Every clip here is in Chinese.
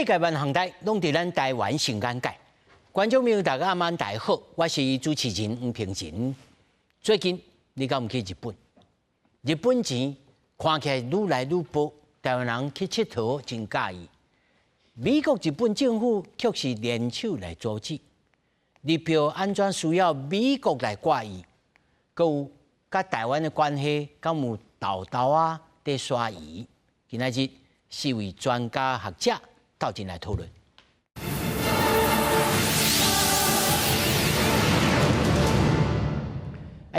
世界万行台拢伫咱台湾成眼界。观众朋友，大家晚安，大家好，我是主持人黄平仁。最近你敢有去日本？日本钱看起来愈来愈薄，台湾人去佚佗真介意。美国、日本政府却是联手来阻止。日票安怎需要美国来挂意？佮有甲台湾的关系，敢有豆豆啊在刷疑？今仔日4位专家学者斗阵来讨论。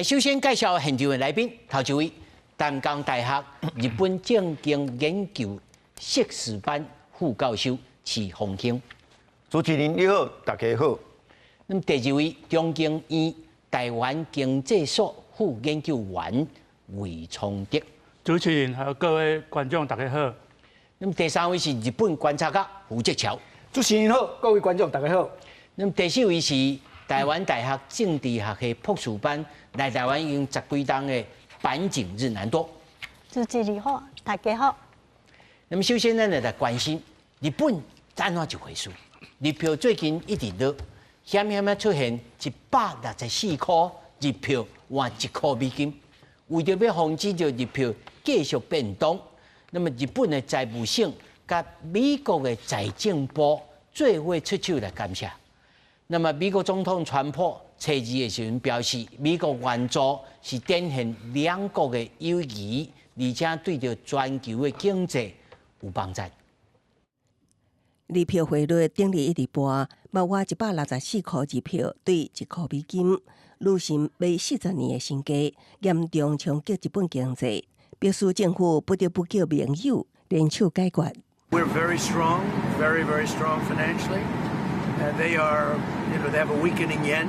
首先介绍现场的来宾，头一位，淡江大学日本政经研究硕士班副教授池峰兄。主持人你好，大家好。那么第二位，中经院台湾经济所副研究员魏崇德。主持人和各位观众大家好。那么第三位是日本观察家胡哲桥。主持人好，各位观众大家好。那么第四位是台湾大学政治学系博士班来台湾已经10几冬的坂井日南多。主持人好，大家好。那么首先咱来关心日本怎样一回事？日票最近一直都险险啊出现164块日票换1块美金，为着要防止着日票继续变动，那么日本的财务省甲美国的财政部做伙出手来监察。那么美国总统川普初二的时候表示，美国援助是展现两国的友谊，而且对着全球的经济有帮助。日票汇率顶日一直跌，包括164块日票兑1块美金，履行买40年的新低，严重冲击日本经济，表示政府不得不叫盟友联手解决。We're very strong, very, very strong financially. They are, they have a weakening yen,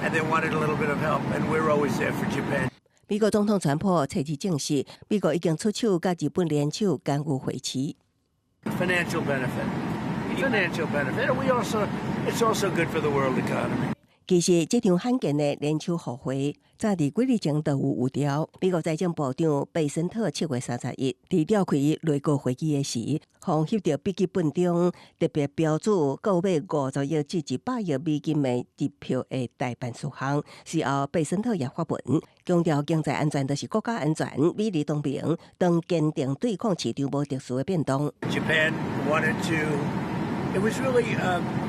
and they wanted a little bit of help, and we're always there for Japan. 美国总统川普初二证实，美国已经出手甲日本联手干预会期。Financial benefit, and it's also good for the world economy. 其实，这场罕见的联手互惠，早伫几日前就有条。美国财政部长贝森特7月31日召开内阁会议的时，放翕到笔记本中特别标注购买50亿至100亿美金的日票的代办事项。事后，贝森特也发文强调，经济安全就是国家安全，美日同盟当坚定对抗市场无特殊的变动。Japan wanted to. It was really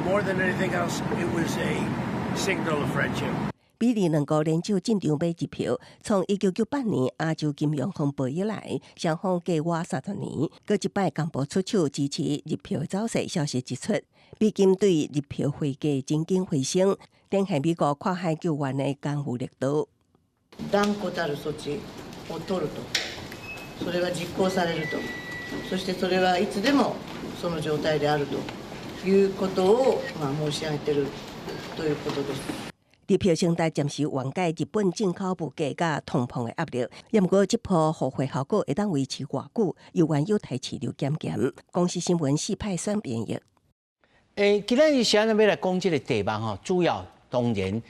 more than anything else. It was a.Signal of friendship. 美日两国联手进场买日票，从1998年亚洲金融风暴以来，双方计划30年，各一摆公布出手支持日票的走势。消息指出，美金对日票汇价曾经回升，展现美国跨海救援的干预力度。断固たる措置を取ると、それが実行されると、そしてそれはいつでもその状態であるということを申し上げている。日票声带暂时缓解日本进口物价甲通膨的压力，也不过这波互惠效果会当维持偌久，由原有台市流减减。公司新闻4派选编译。今日想要来讲这个题目吼，主要当然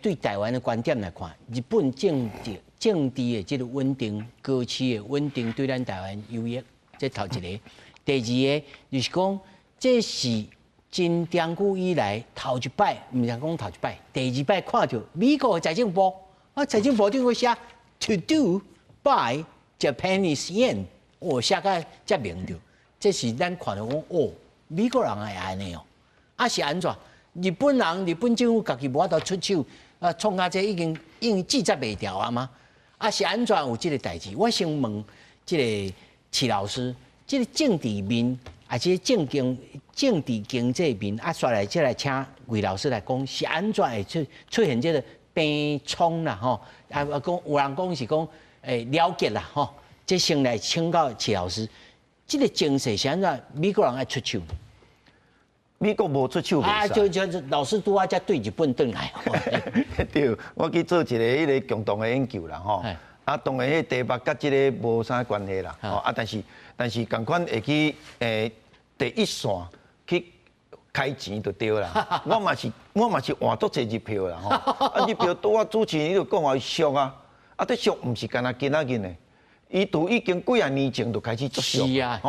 对台湾的观点来看，日本政治的这个稳定、高市的稳定对咱台湾有益，这头一个。第二个就是讲，这是。真长久以来，头一摆，唔是讲头一摆，第二摆看到美国的财政部，财政部顶会写 to do by Japanese yen， 写甲遮明着，这是咱看到讲美国人会安尼是安怎？日本政府家己无法度出手，创下这已经记载袂掉吗？是安怎有这个代志？我先问这个齐老师，这个政治面。这政治经济面刷来，再来请魏老师来讲，是安怎会出现这个病冲啦？讲有人讲是讲了结啦，这先来请教齐老师，这个情势是安怎？美国人爱出手？美国无出手就老师拄啊，才对日本转来。对，我去做一个迄个共同的研究啦，当然迄题目甲这个无啥关系啦，但是共款会去第一线去开钱就对啦。我嘛是换足侪日票啦，日票拄我主持人就讲话俗啊，这俗毋是干那今仔日的，伊都已经几啊年前就开始作俗。是啊，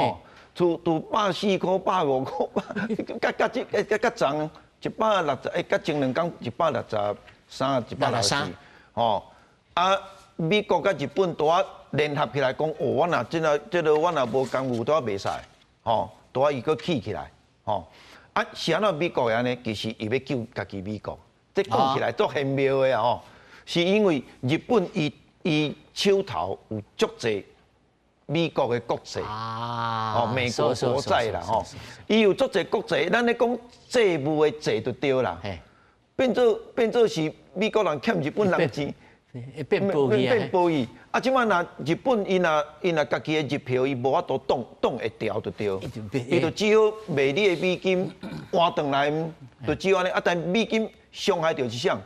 厝都140块、150块，甲涨160，甲前2天163、164，吼啊！美国甲日本都联合起来讲，我若这个我若无功夫都袂使，吼，都伊个起来，吼啊！是安怎美国安尼？其实伊要救家己美国，这讲起来足玄妙的啊！吼，是因为日本伊手头有足侪美国的国债，美国国债啦，吼，伊有足侪国债，咱咧讲债务的债就对啦，变做是美国人欠日本人钱。变报易啊！即摆若日本伊若家己的日票伊无法度挡会掉就对，伊就只好卖你的美金换转来，就只好安尼。啊，但美金伤害着是啥？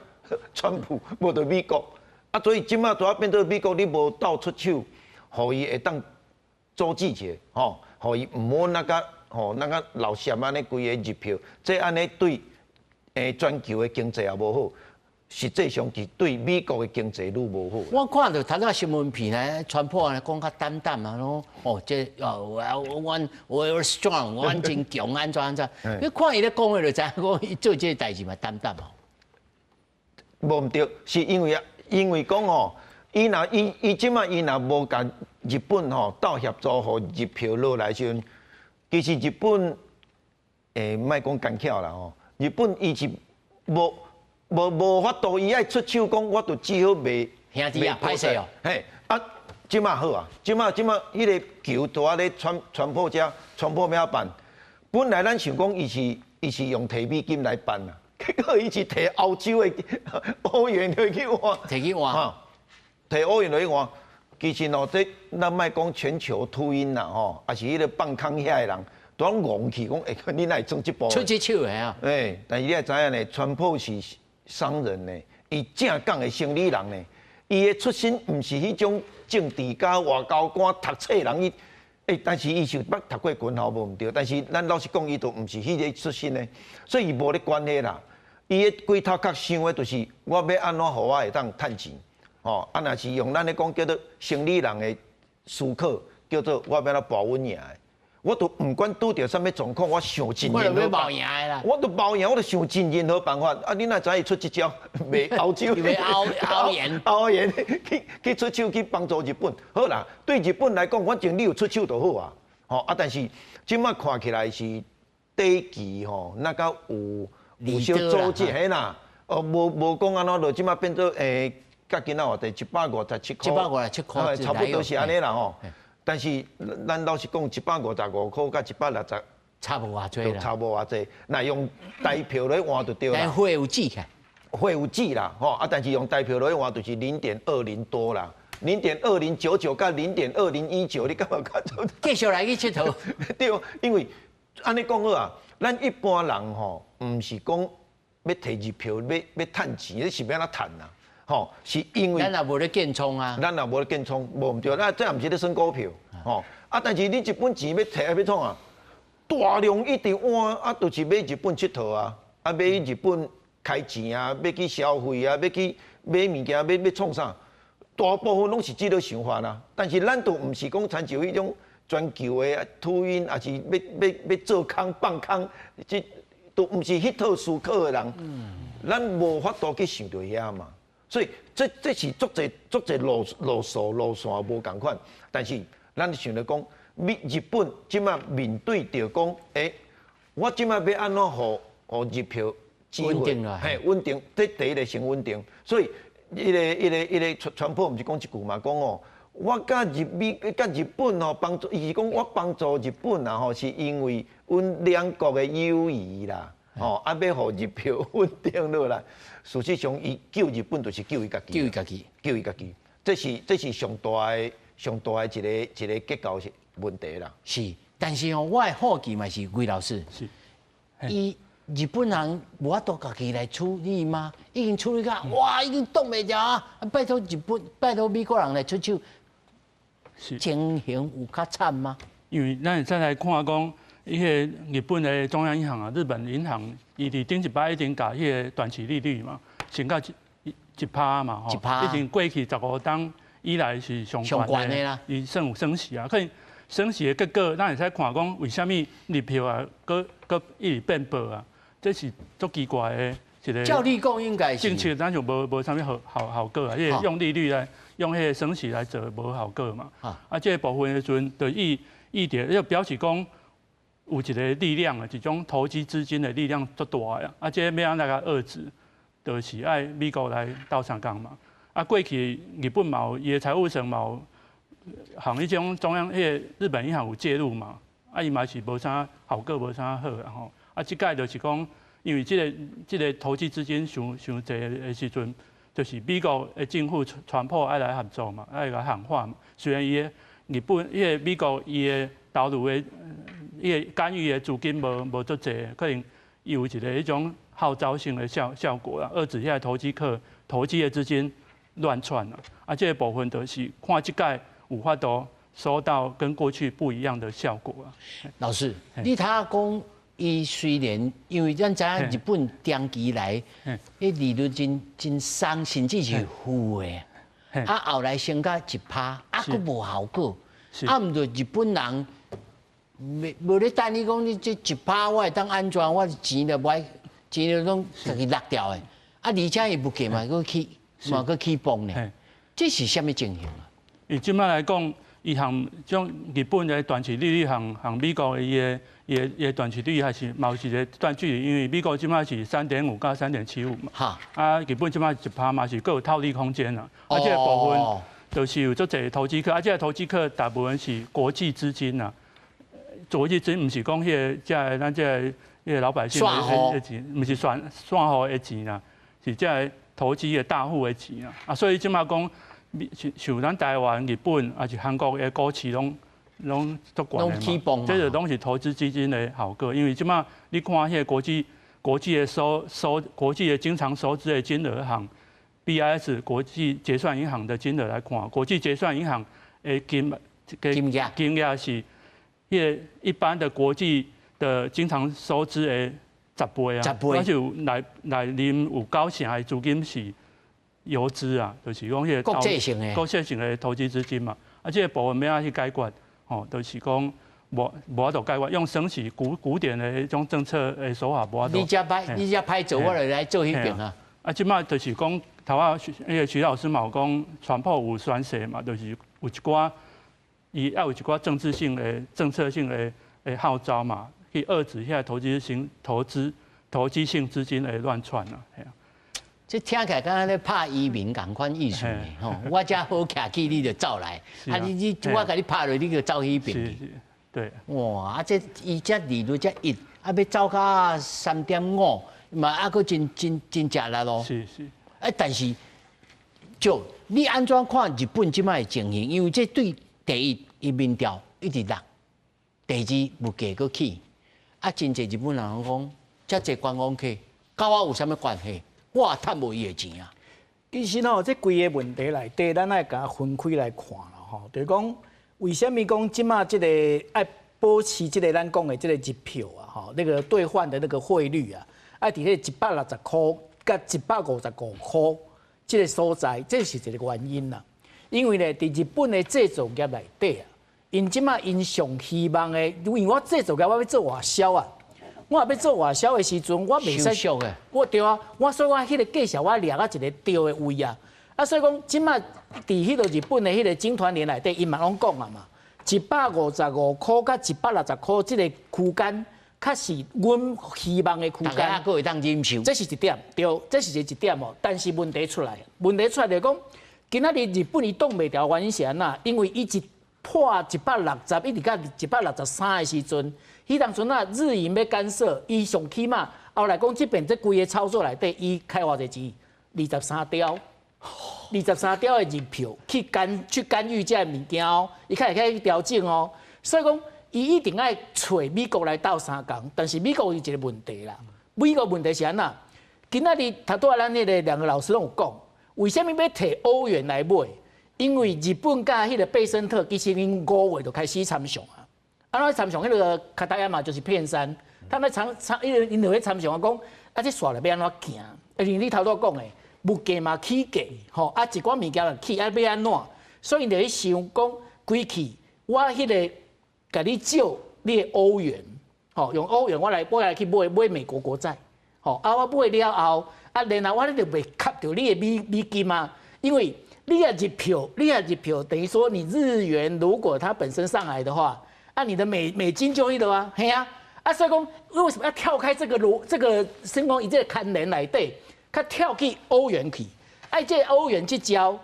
川普无着美国啊，所以即摆拄变做美国你无倒出手，互伊会当阻止者，吼，互伊毋好那个老险安尼规个日票，这安尼对全球的经济也无好。实际上是对美国的经济愈无好。我看到头仔新闻片咧，川普安尼讲较淡淡啊，哦，这我 strong， 我真强，安怎？你看伊咧讲话就知，讲伊做这代志嘛淡淡哦。无毋对，是因为讲吼，伊即马伊若无甲日本吼斗协助，互日票落来时阵，其实日本莫讲干巧啦吼，日本伊是无法度，伊爱出手讲，我就只好卖兄弟啊，歹势哦。嘿，啊，即马好啊，即马迄个球拄啊咧传播咩办？本来咱想讲伊是用提美金来办啊，结果伊是提欧洲的欧元去换。提去换。提欧元去换，其实哦，这咱莫讲全球秃鹰啦吼，也是迄个放空遐的人。都戆去讲，你哪会装这步？出这手的啊！但是你也知影呢，川普是商人呢，伊正港的生理人呢，伊的出身毋是迄种政治家、外交官、读册人，但是伊是捌读过军校无毋对，但是咱老实讲，伊都毋是迄个出身的，所以伊无咧关系啦。伊的规头壳想的，就是我要安怎互我会当趁钱，吼，啊，若是用咱咧讲叫做生理人的思考，叫做我要来保稳赢的。我都唔管拄着啥物状况，我想尽任何办法。我都保赢，我都想尽任何办法。啊，你哪知伊出这招？卖欧洲，卖欧元去出手去帮助日本。好啦，对日本来讲，反正你有出手就好啊。吼啊，但是即摆看起来是短期吼，那个有小组织嘿啦。无讲安怎，就即摆变做甲今仔话题157块，差不多是安尼啦吼。但是咱老实讲，155块甲160，差无偌济啦。差无偌济，那用台票来换就对啦。但会有指起，会有指啦，吼啊！但是用台票来换就是0.20多啦，0.2099甲0.2019，你感觉较继续来去佚佗。对，因为安尼讲好啊，咱一般人吼，毋是讲要摕日票要趁钱，你是要安怎趁啊？吼，是因为咱也无咧建仓啊，咱也无咧建仓，无毋对，那这也毋是咧算股票，吼啊！但是你日本钱要摕要创啊，大量一直换啊，就是要日本佚佗啊，啊，要去日本开钱啊，要去消费啊，要去买物件，要创啥？大部分拢是这个想法啦。但是咱都毋是讲参照迄种全球的秃鹰，也是要做空放空，这都毋是迄套思考的人，咱无法度去想到遐嘛。所以这是足侪路线无共款，但是咱想着讲，日本即马面对着讲，我即马要安怎互日票稳定啦，稳定，这第一个先稳定。所以迄个川普毋是讲一句嘛，讲哦，我甲日本哦帮助，伊是讲我帮助日本啊吼，是因为阮两国的友谊啦。哦，啊，要互日票稳定落来。事实上，伊救日本就是救伊家己，救伊家己。这是上大的一个结构问题啦。是，但是哦，我的好奇嘛是魏老师，是，伊日本人无法度家己来处理吗？已经处理到哇，已经挡袂了啊！拜托拜托美国人来出手，情形有较惨吗？因为咱再来看讲。迄个日本的中央银行啊，日本银行，伊伫顶一摆已经甲迄个短期利率嘛，升到1%嘛，吼，已经过去15档以来是上悬的啦，伊算有升息啊。可以升息的结果，咱会使看讲为什么入票啊，搁一直变薄啊？这是足奇怪的一个。照理讲应该是。政策咱就无啥物效果啊，因为用利率来用迄个升息来做无效果嘛。这个部分的时阵，就要表示讲有一个力量啊，一种投机资金的力量足大啊。这要安怎甲遏制，就是爱美国来斗相共嘛。过去日本嘛有伊的财务省嘛有行迄种中央迄个日本银行有介入嘛，伊嘛是无啥效果，无啥好然后即届就是讲，因为即个投机资金伤侪的时阵，就是美国的政府传播爱来合作嘛，爱来喊话嘛。虽然伊日本迄个美国伊的投入的伊个干预的资金无足济，可能有一个迄种号召性的效果啦，遏制遐投机的资金乱窜啦。这个部分就是看即届有法度收到跟过去不一样的效果啊。老师，你睇下讲，伊虽然因为咱知影日本长期来，迄利率真伤，甚至是负的，后来升到1%，佫无效果，毋着日本人无咧等你讲，你这1%我会当安全，我钱就买，钱就拢自己落掉的，而且伊物价嘛佫起崩呢，这是虾米情形啊？以即摆来讲，伊含种日本的短期利率含美国的伊的短期利率还是有一个段距离，因为美国即摆是3.5到3.75嘛，日本即摆1%嘛是各有套利空间啦。这个部分就是有足侪投机客，这个投机客大部分是国际资金啦，国际资金毋是讲咱这个老百姓的钱，毋是散户的钱啦，是这投机的大户的钱啊。所以即摆讲。像咱台湾、日本还是韩国的股市拢足悬的嘛，这就拢是投资基金的效果。因为即马你看迄个国际的经常收支的金额行 BIS 国际结算银行的金额来看，国际结算银行的金额是一般的国际的经常收支的10倍啊，而且内面有9成的资金是。游资啊，就是讲迄个国际性的投资资金嘛，这个部分要安去解决，就是讲无法度解决，用升息古典的迄种政策的手法无法度。你只歹做，我就来做迄边啊。即摆就是讲头啊，徐老师嘛有讲传播有宣示嘛，就是有一寡伊要有一寡政治性的、政策性的号召嘛，去遏制遐投机性资金的乱窜啊，系啊。这听起来敢若咧拍移民共款意思呢吼，我遮好徛起你就走来，我甲你拍落你就走迄边去。对。哇，这伊这利率这要走到3.5，嘛佫真吃力咯。是。但是就你安怎看日本即摆的情形？因为这对第一，伊民调一直落；第二，物价佫起。真侪日本人讲，遮侪观光客，甲我有啥物关系？我赚无伊的钱啊！其实吼，这规个问题内底，咱爱甲分开来看咯吼。就是讲，为什么讲即马这个爱保持这个咱讲的这个日票啊？吼，那个兑换的那个汇率啊，爱伫迄160块甲155块这个所在，这是一个原因啦。因为咧，伫日本的制造业内底啊，因即马因上希望的，因为我制造业我要做外销啊。我要做外销的时阵，我袂使，我对啊，所以我迄个计数我掠到一个对的位啊。所以讲，即马伫迄个日本的迄个经团联内底，因嘛拢讲啊嘛，155块甲160块这个区间，较是阮希望的区间。大家各会当忍受。这是一点，对，这是一点哦。但是问题出来就是讲，今仔日日本伊挡袂牢原因是安那？因为伊一破160，一直到163的时阵。迄当阵啊，日银要干涉，伊上起码后来讲，即边这规个操作内底，伊开偌济钱，23条的日票去干预这物件哦，伊开始调整哦。所以讲，伊一定爱找美国来斗相共，但是美国有一个问题啦。美国问题是安那？今仔日头拄仔咱迄个两个老师拢有讲，为什么要摕欧元来买？因为日本甲迄个贝森特其实因5月就开始参详啊。参详迄个卡达亚嘛，就是片山，他们因就咧参详讲，这线路要安怎行？而且你头拄讲的，物价嘛起价，吼，一寡物件就起，要安怎？所以就去想讲，归去我迄个给你借你的欧元，吼，用欧元我来去买美国国债，吼，啊我买了后，啊然后我咧就袂吸到你的美金啊，因为你要入票，等于说你日元如果它本身上来的话，啊你的美金就去了啊，嘿啊，啊所以讲为什么要跳开这个先讲以这个牵连内底，他跳去欧元去，啊这欧元去交，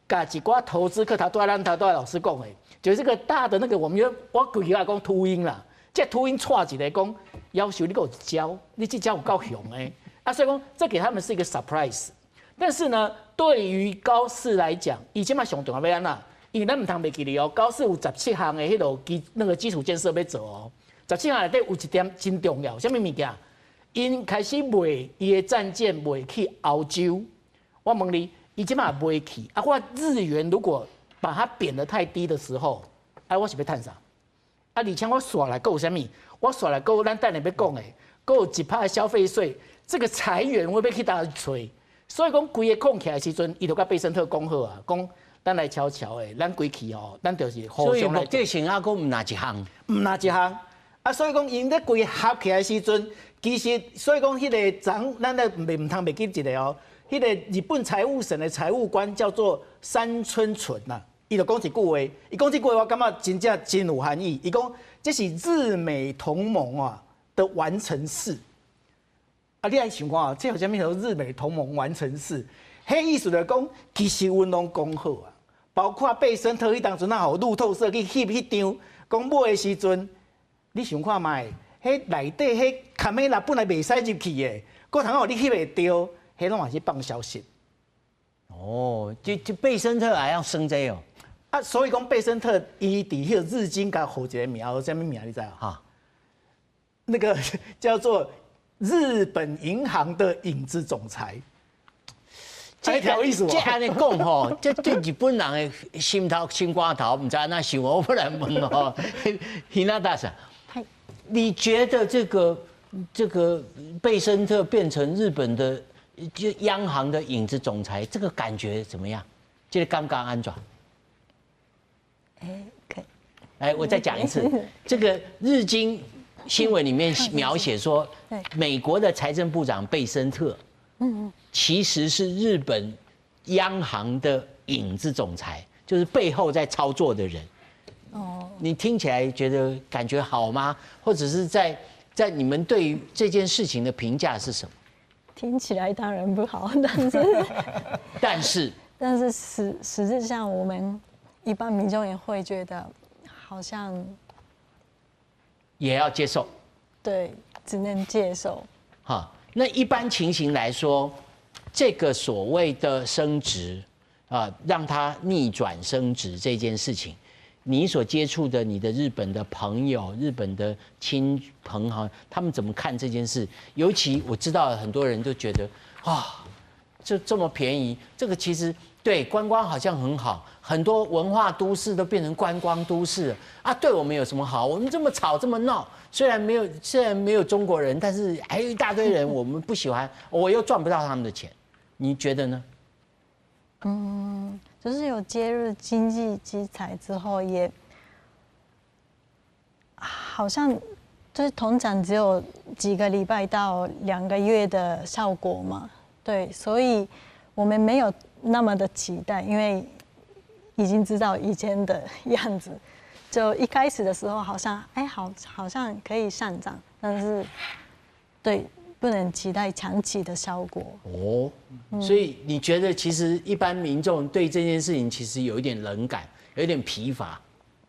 甲一寡投资客，咱老师讲的，就是这个大的那个我规矩来讲秃鹰啦，这秃鹰带一个讲要求你给我交，你这交有够凶的，啊所以讲这给他们是一个 surprise。但是呢，对于高市来讲，以前嘛上重要要安怎？因为咱唔通袂记哩哦，高市有17项的那个基础建设要做哦，17项内底有一点真重要，什么物件？因开始卖伊的战舰卖去欧洲，我问你，伊即马卖去，啊，我日元如果把它贬得太低的时候，啊，我是要赚啥？啊，而且我刷来够什么？我刷来够咱等下要讲的，够1%的消费税，这个裁员我要去哪吹？所以讲，规个空起来的时阵，伊就甲贝森特讲好啊，讲咱来悄悄的，咱规气吼，咱就是互相来。所以这成啊，讲唔哪一项？唔哪一项？啊，所以讲，因咧规合起来的时阵，其实所以讲，迄个咱咧唔通袂记一个哦，迄个日本财务省的财务官叫做山村纯呐，伊就讲一句话，伊讲这句话，我感觉真正真有含义。伊讲这是日美同盟啊的完成式。啊，你来想看啊，这有啥物叫日美同盟完成式？迄意思就讲，其实阮拢讲好啊，包括贝森特迄当阵啊，互路透社去翕迄张，讲买的时阵，你想看卖，迄内底迄卡梅拉本来袂使入去的，个通互你翕袂到，迄拢也是放消息。哦，就贝森特还要升这哦。啊，所以讲贝森特伊伫迄个日经甲互一个名，什么名你知啊？哈，那个叫做。日本银行的影子总裁，这条意思这安尼讲吼，这对日本人的心肝头，唔知安怎想，我不来问哦。希娜大婶，你觉得这个贝森特变成日本的就央行的影子总裁，这个感觉怎么样？这个刚刚安怎？可以。哎，我再讲一次，这个日经。新闻里面描写说，美国的财政部长贝森特，其实是日本央行的影子总裁，就是背后在操作的人。哦，你听起来觉得感觉好吗？或者是在你们对于这件事情的评价是什么？听起来当然不好，但是实质上，我们一般民众也会觉得好像。也要接受，对，只能接受。哈，那一般情形来说，这个所谓的升值啊，让它逆转升值这件事情，你所接触的你的日本的朋友、日本的亲朋好友，他们怎么看这件事？尤其我知道很多人都觉得啊，这么便宜，这个其实对观光好像很好。很多文化都市都变成观光都市了啊！对我们有什么好？我们这么吵这么闹，虽然没有中国人，但是还有一大堆人我们不喜欢，我又赚不到他们的钱，你觉得呢？就是有介入经济制裁之后，也好像就是通常只有几个礼拜到2个月的效果嘛，对，所以我们没有那么的期待，因为。已经知道以前的样子，就一开始的时候好像好像可以上涨，但是对不能期待长期的效果。哦，所以你觉得其实一般民众对这件事情其实有一点冷感，有一点疲乏，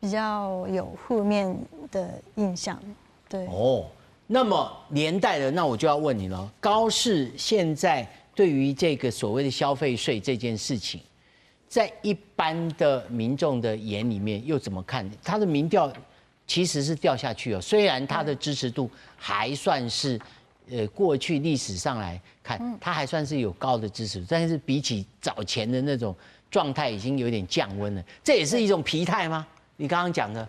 比较有负面的印象。对。哦，那么连带的，那我就要问你了，高市现在对于这个所谓的消费税这件事情。在一般的民众的眼里面又怎么看？他的民调其实是掉下去哦，虽然他的支持度还算是，过去历史上来看，他还算是有高的支持度，但是比起早前的那种状态，已经有点降温了。这也是一种疲态吗？你刚刚讲的？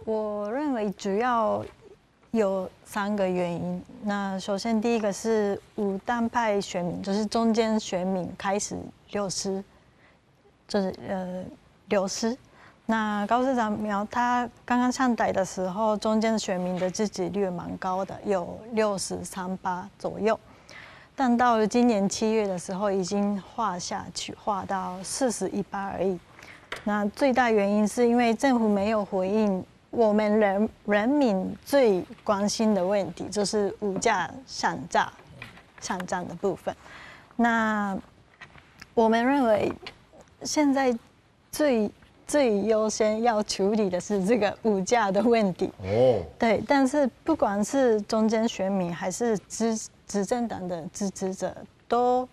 我认为主要有3个原因。那首先第一个是无党派选民，就是中间选民开始流失。就是流失，那高市长他刚刚上台的时候，中间选民的支持率蛮高的，有63%左右。但到了今年7月的时候，已经滑下去，滑到41%而已。那最大原因是因为政府没有回应我们人民最关心的问题，就是物价上涨的部分。那我们认为现在最优先要处理的是这个物价的问题。哦，对，但是不管是中间选民还是执政党的支持者，都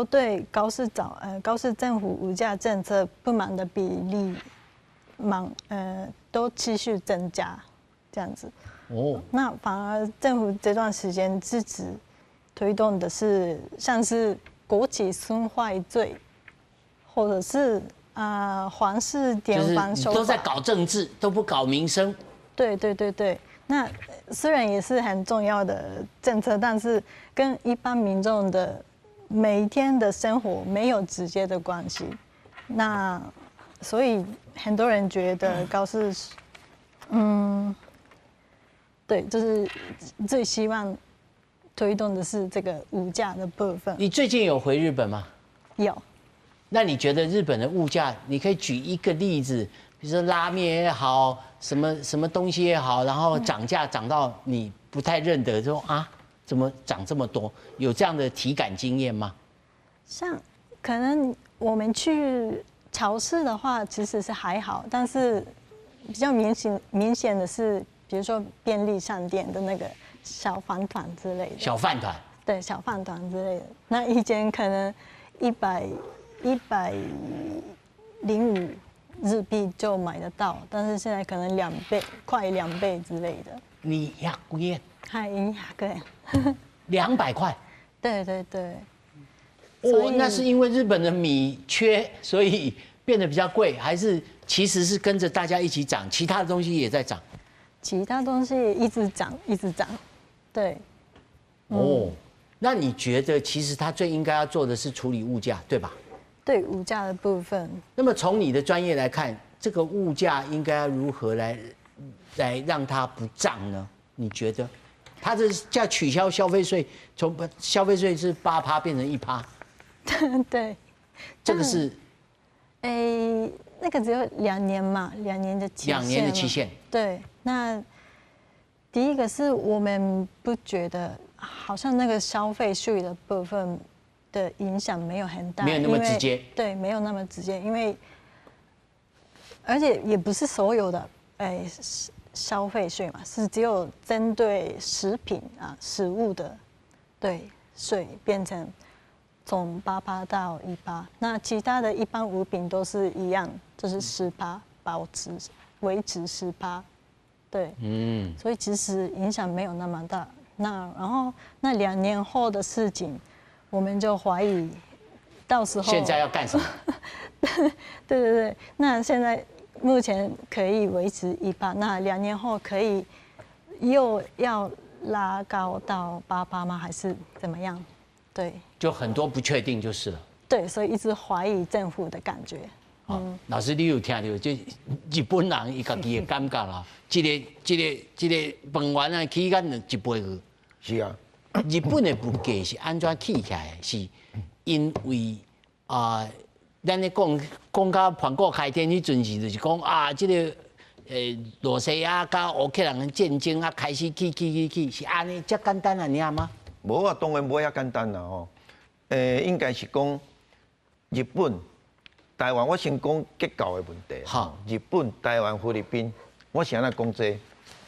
对高市政府物价政策不满的比例都持续增加，这样子。哦，那反而政府这段时间支持推动的是像是国旗损坏罪，或者是皇室典范手法，都在搞政治，都不搞民生。对。那虽然也是很重要的政策，但是跟一般民众的每天的生活没有直接的关系。那所以很多人觉得高市，对，就是最希望推动的是这个物价的部分。你最近有回日本吗？有。那你觉得日本的物价，你可以举一个例子，比如说拉面也好，什么东西也好，然后涨价涨到你不太认得，说怎么涨这么多？有这样的体感经验吗？像可能我们去超市的话，其实是还好，但是比较明显的是，比如说便利商店的那个小饭团之类的。小饭团。对，小饭团之类的，那以前可能105日币就买得到，但是现在可能2倍，快2倍之类的。200円？はい200円。200块？对。那是因为日本的米缺，所以变得比较贵，还是其实是跟着大家一起涨，其他的东西也在涨？其他东西也一直涨，对。那你觉得其实他最应该要做的是处理物价，对吧？对，物价的部分。那么从你的专业来看，这个物价应该要如何来让它不涨呢？你觉得？它是叫取消消费税，从消费税是8%变成1%。对。这个是。那个只有2年嘛，2年的期限。2年的期限。对，那第一个是我们不觉得。好像那个消费税的部分的影响没有很大，没有那么直接。对，没有那么直接，因为而且也不是所有的消费税嘛，是只有针对食品食物的税变成从8%到1%，那其他的一般物品都是一样，就是10%，维持10%，对，所以其实影响没有那么大。然后那2年后的事情，我们就怀疑，到时候现在要干什么？对，那现在目前可以维持1%，那2年后可以又要拉高到8%吗？还是怎么样？对，就很多不确定就是了。对，所以一直怀疑政府的感觉。老师，你有听到就日本人伊家己的感觉啦？这个饭圆啊，起价1倍去。是啊，日本的物价是安怎起起来？是因为咱咧讲到盘古开天迄阵时，就是讲这个罗西亚甲乌克兰的战争开始起，是安尼遮简单你吗？无啊，当然无遐简单啦吼。应该是讲日本、台湾，我先讲结构的问题。好，日本、台湾、菲律宾，我是安尼讲这。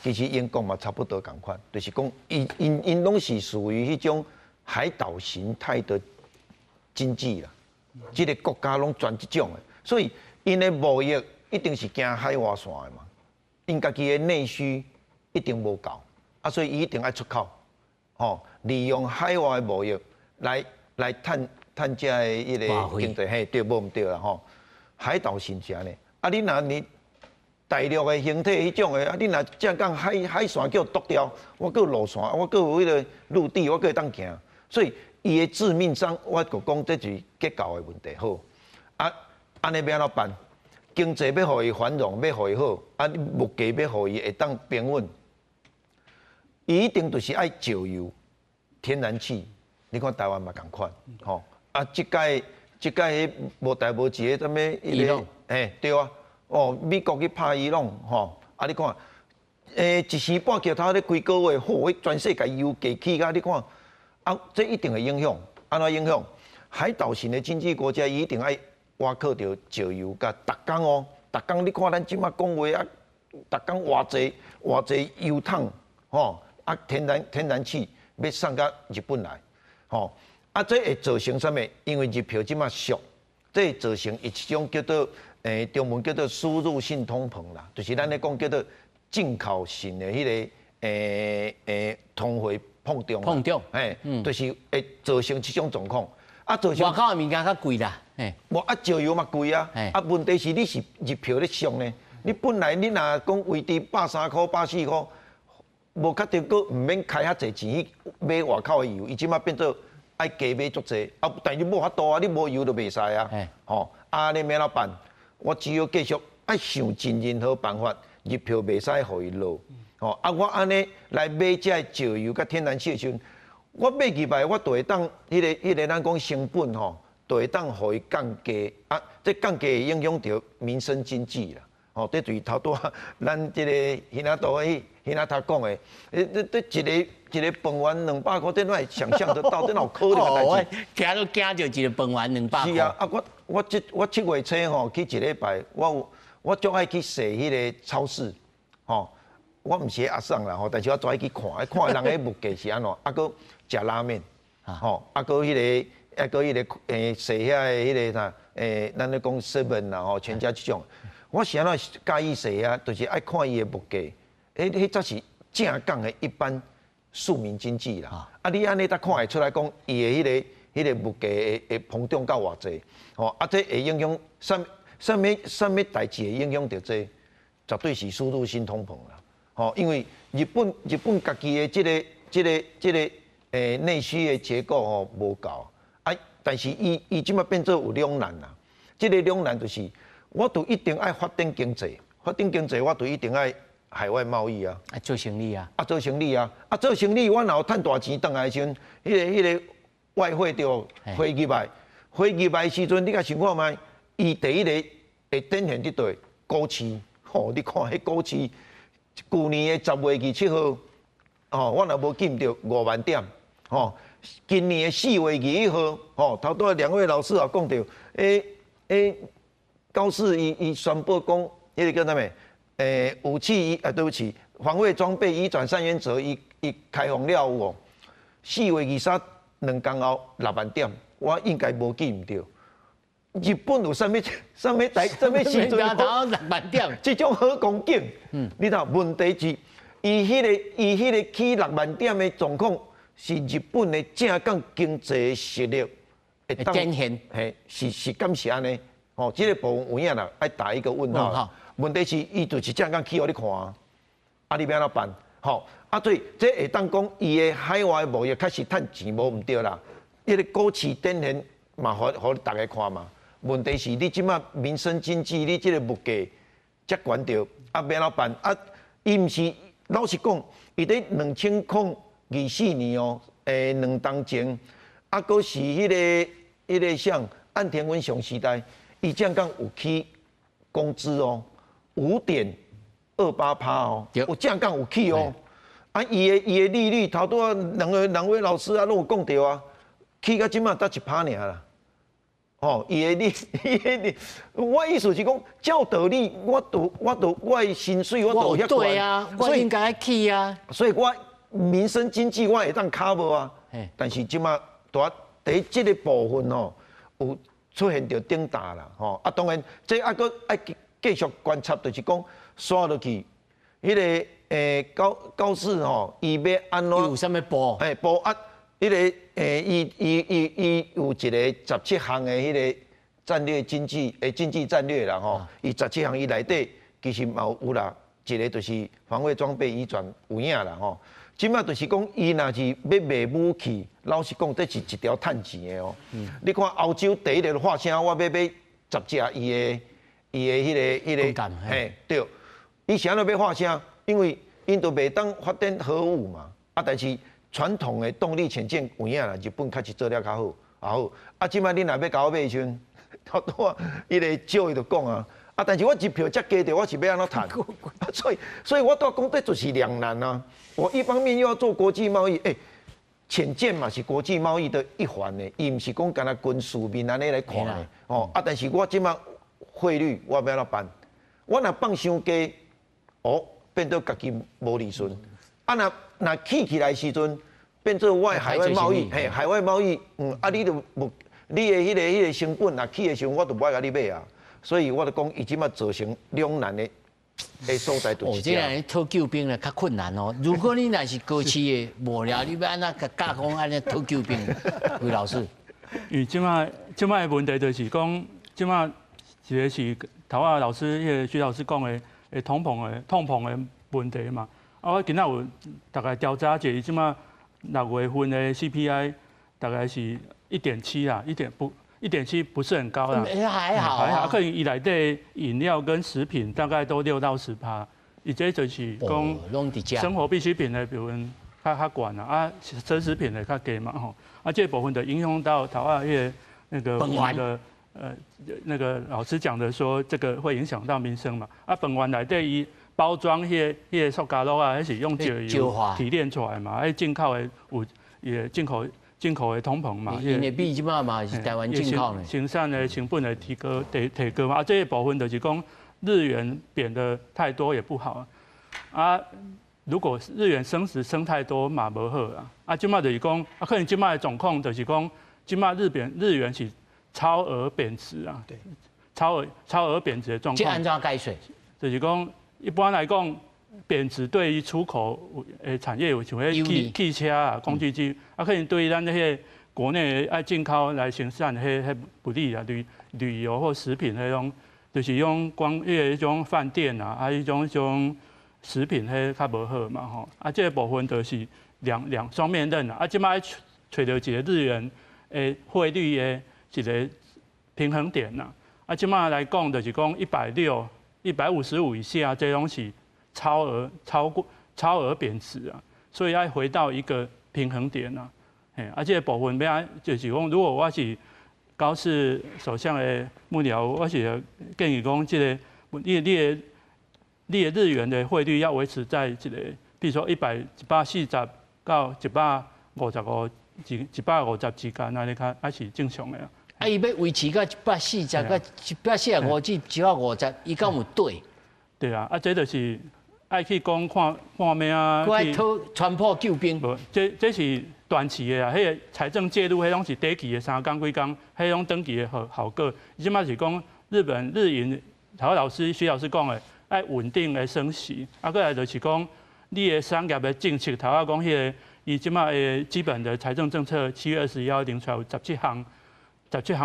其实英国嘛差不多同款，就是讲因拢是属于迄种海岛形态的经济啦，这个国家拢专这种的，所以因的贸易一定是行海外线的嘛，因家己的内需一定无够，所以伊一定爱出口，利用海外的贸易来趁这的迄个经济，嘿，对无毋对啦海岛型是安尼，你若你。大陆的形体迄种的，你若正讲海线叫剁掉，我有路线，我有迄个陆地，我可以当行，所以伊的致命伤，我就讲这是结构的问题好。安尼要安怎办？经济要互伊繁荣，要互伊好，啊，你物价要互伊会当平稳，伊一定就是爱石油、天然气。你看台湾嘛共款，吼啊，即届无代无志的啥物伊个，对啊，哦，美国去拍伊朗，吼啊，你看，一时半桥头咧几个月，嚯，全世界油价起甲你看，啊，这一定会影响，安怎影响？海岛型的经济国家一定爱挖靠着石油，甲逐工哦，逐工你看咱即马讲话啊，逐工偌济油桶，吼啊，天然气要送到日本来。吼，啊，这会造成啥物？因为日票即马俗，这会造成一种叫做中文叫做输入性通膨啦，就是咱咧讲叫做进口性的迄个通货膨胀，就是会造成这种状况。啊，造成外口的物件较贵啦，无啊，石油嘛贵啊，啊，问题是你是日票咧俗呢，你本来你若讲维持130块、140块。无确定，佫毋免开遐侪钱去买外口的油，伊即马变做爱加买足济，啊，但是无法度啊，你无油就袂使啊，吼，啊，你要怎办？我只有继续爱想尽任何办法，日票袂使互伊落，吼，啊，我安尼来买这石油甲天然气的时阵，我买入来，我就会当迄个咱讲成本吼，就会当互伊降低，啊，这降低会影响到民生经济啦。哦，这就是头拄咱这个迄仔岛迄仔头讲的，一个饭碗200块，这哪会想象得到？这哪有可能的代志？听都惊着一个饭碗200块。是啊，啊我7月初吼去一礼拜，我足爱去踅迄个超市，吼，我毋是阿送啦吼，但是我专爱去看人个物价是安怎，啊，搁食拉面，吼，啊，搁迄个，啊，搁迄个踅遐个迄个啥，咱咧讲 7啦吼，全家这种。我是安怎介意踅啊？就是爱看伊的物价，迄才是正港的一般庶民经济啦。啊，你安尼才看会出来讲，伊的迄个物价会膨胀到偌济，吼啊，这会影响什么代志会影响到这？绝对是输入性通膨啦。吼，因为日本家己的这个内需的结构吼无够，啊，但是伊即马变做有两难啦。这个两难就是。我就一定爱发展经济，我就一定爱海外贸易啊，做生意啊，做生意啊，做生意我若有趁大钱回来时阵，迄个外汇就飞入来时阵，你甲想看觅，伊第一个会展现伫对股市，吼，你看迄股市，去年的10月27号，吼，我若无记唔着5万点，吼，今年的4月21号，吼，头拄2位老师也讲着，高市伊宣布讲，迄个叫啥物？武器对不起，防卫装备移转3原则，伊开放了有哦。4月23 2天后6万点，我应该无记唔着。日本有啥物时阵6万点？这种好光景，你睇问题是，伊迄个起6万点的状况，是日本的正港经济实力会展现，是敢是安尼？哦，这个部分有影啦，爱打一个问号。问题是，伊就是正港起互你看啊，啊，你要安怎办？吼，啊，所以这会当讲伊的海外贸易确实趁钱无毋对啦。迄个股市展现嘛，互大家看嘛。问题是你即马民生经济，你这个物价遮悬着，啊，要安怎办？啊，伊毋是老实讲，伊伫2024年哦，2当前，啊，佫是迄个像岸田文雄时代。伊正港有起工资哦，5.28%哦，有正港有起哦，啊，伊的利率头拄啊，两位老师啊，拢有讲到啊，起到即马才1%尔啦，哦，伊的利，我意思是讲，照道理，我的薪水我都遐高，对啊，我应该起啊，所以我民生经济我会当 cover 啊，但是即马第这个部分哦，有。出现着顶大啦，吼啊！当然，这还佫爱继续观察，就是讲刷落去，迄个高市吼，伊要安怎？有啥物步？步啊！迄个伊有一个17项的迄个战略经济战略啦，吼，伊17项伊内底其实嘛有啦，一个就是防卫装备移转有影啦，吼。即马就是讲，伊若是要卖武器，老实讲，这是一条趁钱的哦。你看欧洲第一个发声，我要10杂只伊的迄个，嘿，对，伊是安怎要发声？因为因都袂当发展核武嘛，但是传统的动力潜舰有影啦，日本开始做了较好，好，即摆恁若要甲我买的时阵，迄个少伊就讲啊。但是我一票遮低着，我是要安怎谈？所以我都讲，这就是两难啊。我一方面又要做国际贸易，潜舰嘛是国际贸易的一环呢，伊毋是讲干那军事面安尼来看的哦。但是我即摆汇率我要安怎办？我若放伤低，变做家己无利润。若起来时阵，变做我海外贸易，海外贸易，你就无你的迄个成本若起的时候，我就无爱甲你买啊。所以我就讲，伊即马造成两难的所在就是。这样讨救兵呢较困难哦。如果你若是高市的无聊，你要安怎教讲安尼讨救兵？魏老师，因为即马的问题就是讲，即马一个是头仔老师迄个徐老师讲的通膨的问题嘛。我今仔有大概调查者，即马6月份的 CPI 大概是1.7啦，1.7不是很高啦，还好，可能伊内底饮料跟食品大概都6到10%，伊这就是讲生活必需品的，比如较悬啦，奢侈品的较低嘛吼，这部分就影响到头仔那个那个老师讲的说，这个会影响到民生嘛，本源内底伊包装迄个塑胶袋还是用石油提炼出来嘛，进口的也进口的通膨嘛，因为比即马嘛是台湾进口的，生产的成本的提高，嘛，这一部分就是讲日元贬的太多也不好如果日元升太多嘛无好即马就是讲可能即马的状况就是讲，即马日元是超额贬值对，超额贬值的状况。这按照解释，就是讲一般来讲。贬值对于出口产业有像汽车工具机可能对于咱那些国内爱进口来生产不利旅游或食品那种，就是用迄种饭店迄种食品较无好嘛吼。这个部分就是两双面刃即摆找到一个日元汇率的一个平衡点即摆来讲就是讲160、155以下，这拢是。超额贬值所以要回到一个平衡点这个部分就是讲，如果我是高市首相的幕僚，我是建议讲，你的日元的汇率要维持在比如说140到155之间，那你看还是正常的伊要维持到140到145至150，伊敢有对？对这就是爱去讲看咩去传播救兵。这是短期的迄个财政介入，迄拢是短期的3天几天，迄种短期的好过。即马是讲日银，徐老师讲的，爱稳定的升息。过来就是讲，你的商业的政策，头仔讲迄个，伊即马的基本的财政政策7月21定出来有17项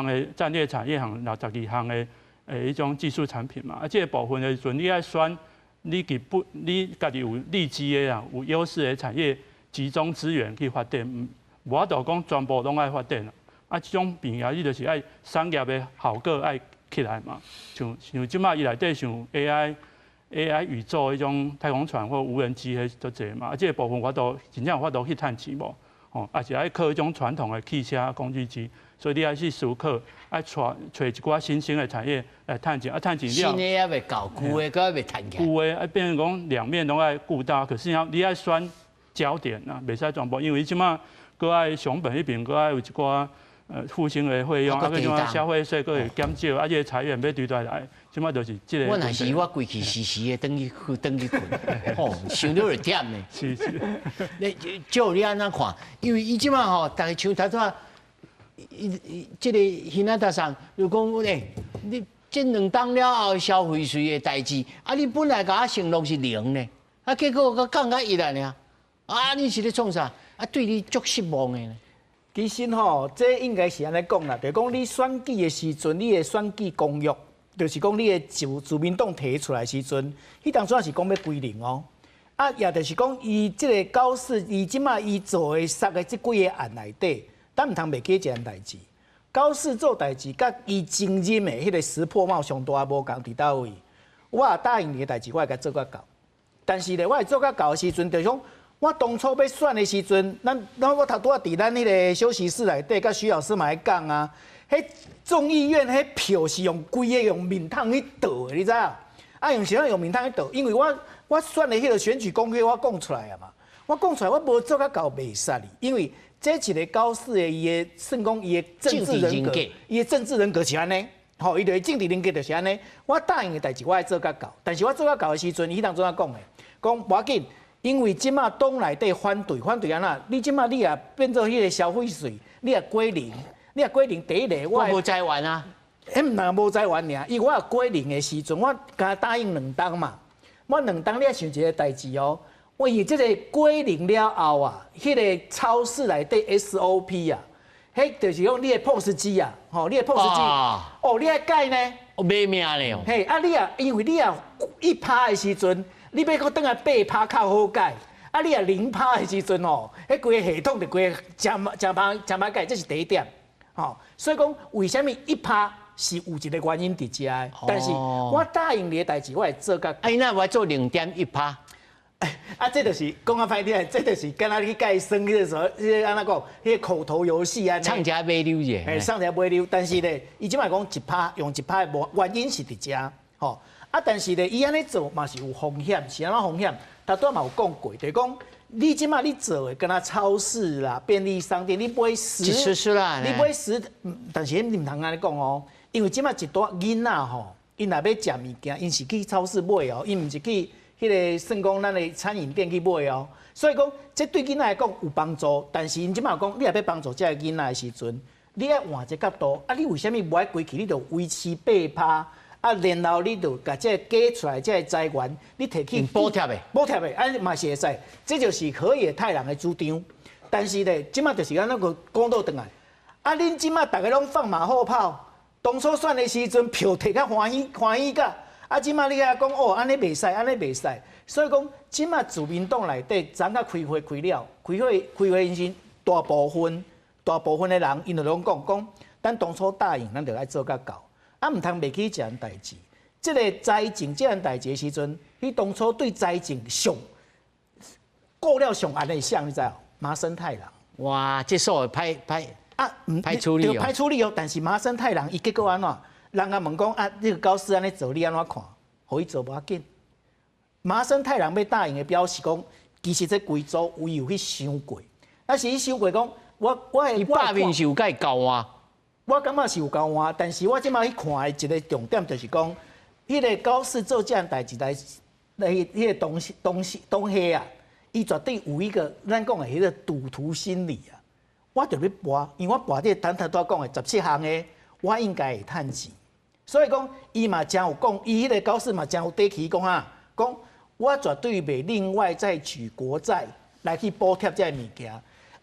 的战略产业项，62项的一种技术产品嘛。这个部分的时阵，你爱选。你家己有利基的有优势的产业，集中资源去发展，无法度讲全部拢爱发展这种变啊，你就是爱产业的效果爱起来嘛。像即马伊内底像 AI 宇宙迄种太空船或无人机迄都侪嘛。这个部分我都真正有法度去趁钱无？也是爱靠迄种传统的汽车工具机。所以你还是思考，爱找一寡新兴的产业来探钱，探钱了。新的也未够，旧的搁未探起。旧的变成讲两面都爱顾到，可是你爱选焦点袂使全部，因为即马搁爱成本迄边搁爱有一寡复兴的费用，搁种消费税搁会减少，这裁员要对待来，即马就是这个。我若是我规气时的等去困，想了就忝呢。是。照你安怎看？因为伊即马大家像头拄这个现在搭上就讲你这2档了后消费税的代志，你本来甲我承诺是0呢，结果佮降到1了呢，你是咧创啥？对你足失望的呢。其实这应该是安尼讲啦，就是讲你选举的时阵，你的选举公约，就是讲你的自民党提出来的时阵，迄当初是讲要归零也就是讲伊这个高市，伊即马伊做的杀的这几个案内底。咱唔通袂记一件代志，高士做代志，甲伊经任的迄个石破茂上大无共伫倒位。我也答应你的代志，我会甲做甲到。但是咧，我会做甲到的时阵，就是讲我当初要选的时阵，我头拄仔伫咱迄个休息室内底，甲徐老师嘛咧讲啊，迄众议院迄票是用规个用面桶去倒的，你知影？啊，用啥用面桶去倒？因为我选的迄个选举公约我讲出来啊嘛，我讲出来我无做甲到袂使哩，因为这一个高士的伊的算讲伊的政治人格，伊的政治人格是安尼，吼，伊就是政治人格就是安尼。我答应的代志我爱做甲到，但是我做甲到的时阵，伊当怎啊讲的？讲无要紧。因为即马党内底反对安那？你即马你也变做迄个消费税，你也归零，第一个我无在玩啊，迄毋但无在玩尔，因为我归零的时阵，我甲答应2档嘛，我2档你也想一个代志哦，我以即个归零了后啊，迄个超市内底 SOP 啊，迄就是讲你的 POS 机啊，吼，你的 POS 机，哦，你爱改呢，没命咧哦，嘿，啊你啊，因为你啊1%的时阵。你要搁等下8%较好改，啊！你啊0%的时阵哦，迄规个系统就规个真歹改，这是第一点。吼，所以讲为什么1%是有一个原因伫遮的？但是我答应你的代志，我会做甲。哎，那我做0.1%。啊，这就是讲啊歹听，这就是敢若你改算迄个时候，迄个安怎讲，迄个口头游戏啊。唱价买溜者，哎，唱价买溜，但是咧，伊即摆讲1%用1%的无原因是伫遮，吼。啊，但是咧，伊安尼做嘛是有风险，是安怎风险？他都嘛有讲过，就是讲你即马你做的，跟他超市啦、便利商店，你买10啦，你买10，但是你唔通安尼讲哦，因为即马一大囡仔吼，因若要食物件，因是去超市买哦，因唔是去迄个算讲咱的餐饮店去买哦，所以讲这对囡仔来讲有帮助，但是因即马讲你若要帮助这个囡仔的时阵，你要换一个角度，啊，你为什么无爱规矩？你就维持8%。啊，然后你就把这加出来，这财源你摕去补贴的，啊嘛是会使，这就是河野太郎的主张。但是咧，即马就是安那个讲倒转来，啊，恁即马大家拢放马后炮，当初选的时阵票摕较欢喜甲，啊，即马你遐讲哦，安尼袂使，安尼袂使，所以讲即马自民党内底昨下开会因是大部分的人，因就拢讲，咱当初答应，咱就爱做甲到。啊，唔通袂记一件代志，即个财政这件代志的时阵，伊当初对财政上过了上暗的项，你知道？麻生太郎。哇，这所歹处理哦。歹处理哦，但是麻生太郎伊结果安怎？人家问讲啊，这个高士安尼做，你安怎看？互伊做无要紧。麻生太郎要答应的表示讲，其实这规组有去想过，但是伊想过讲，伊罢免是有甲伊交啊。我感觉是有交换，但是我即摆去看的一个重点就是讲，迄个高士做这样代志来迄个东西啊，伊绝对有一个咱讲的迄个赌徒心理啊。我就要博，因为我博这单头多讲的17项的，我应该会趁钱。所以讲，伊嘛真有讲，伊迄个高士嘛真有底气讲啊，讲我绝对袂另外再举国债来去补贴这物件。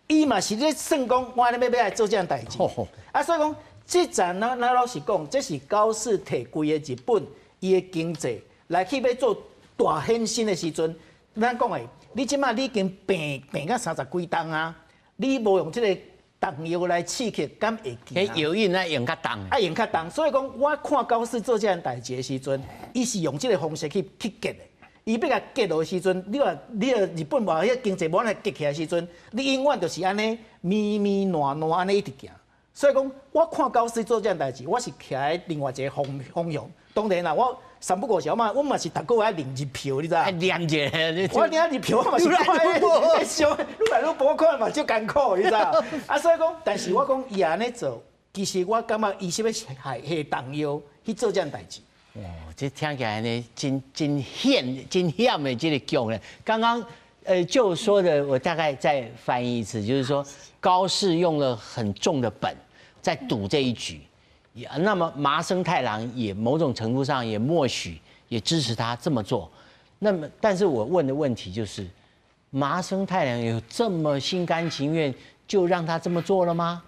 伊嘛是咧算讲，我安尼要来做这样代志。啊，所以讲，这阵咱老实讲，这是高士摕规个日本伊的经济来去要做大献身的时阵，咱讲的，你即马你已经病到30几档啊，你无用这个毒药来刺激，敢会行？迄药引来用较重，用较重。所以讲，我看高士做这样代志的时阵，伊是用这个方式去结的。伊要甲结落的时阵，你日本话迄经济无安尼结起来的时阵，你永远就是安尼咪烂安尼一直行。所以讲，我看高士做这样代志，我是徛在另外一个方向。当然啦，我3不5时嘛，我嘛是逐个月爱领一票，你知影？领一我领一票，我嘛是愈来愈薄看嘛，足艰苦，你知影？啊，所以讲，但是我讲伊安尼做，其实我感觉伊是要下动药去做这样代志。哦，这听起来呢，真险的这个局呢。刚刚就说的，我大概再翻译一次，就是说高士用了很重的本在赌这一局，那么麻生太郎也某种程度上也默许也支持他这么做。那么，但是我问的问题就是，麻生太郎有这么心甘情愿就让他这么做了吗？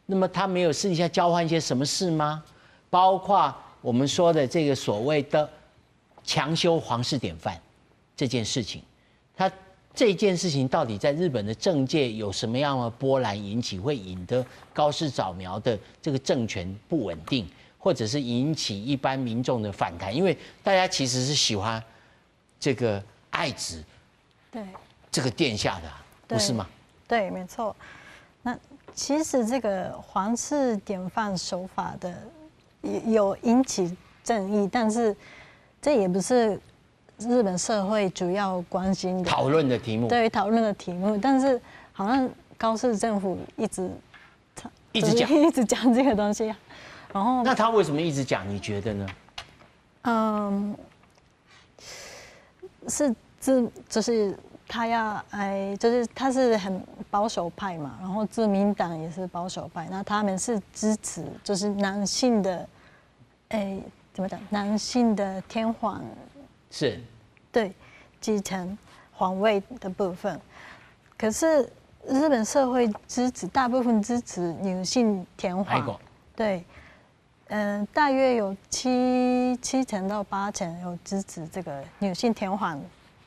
那么他没有私底下交换一些什么事吗？包括我们说的这个所谓的强修皇室典范这件事情，他这件事情到底在日本的政界有什么样的波澜引起，会引得高市早苗的这个政权不稳定，或者是引起一般民众的反弹？因为大家其实是喜欢这个爱子，对，这个殿下的，不是吗？对，没错。那其实这个皇室典范手法的有引起争议，但是这也不是日本社会主要关心的讨论的题目，对，讨论的题目，但是好像高市政府一直讲这个东西，然后那他为什么一直讲？你觉得呢？就是他要就是他是很保守派嘛，然后自民党也是保守派，那他们是支持就是男性的，怎么讲？男性的天皇。是，对，继承皇位的部分，可是日本社会大部分支持女性天皇，对，大约有7成到8成有支持这个女性天皇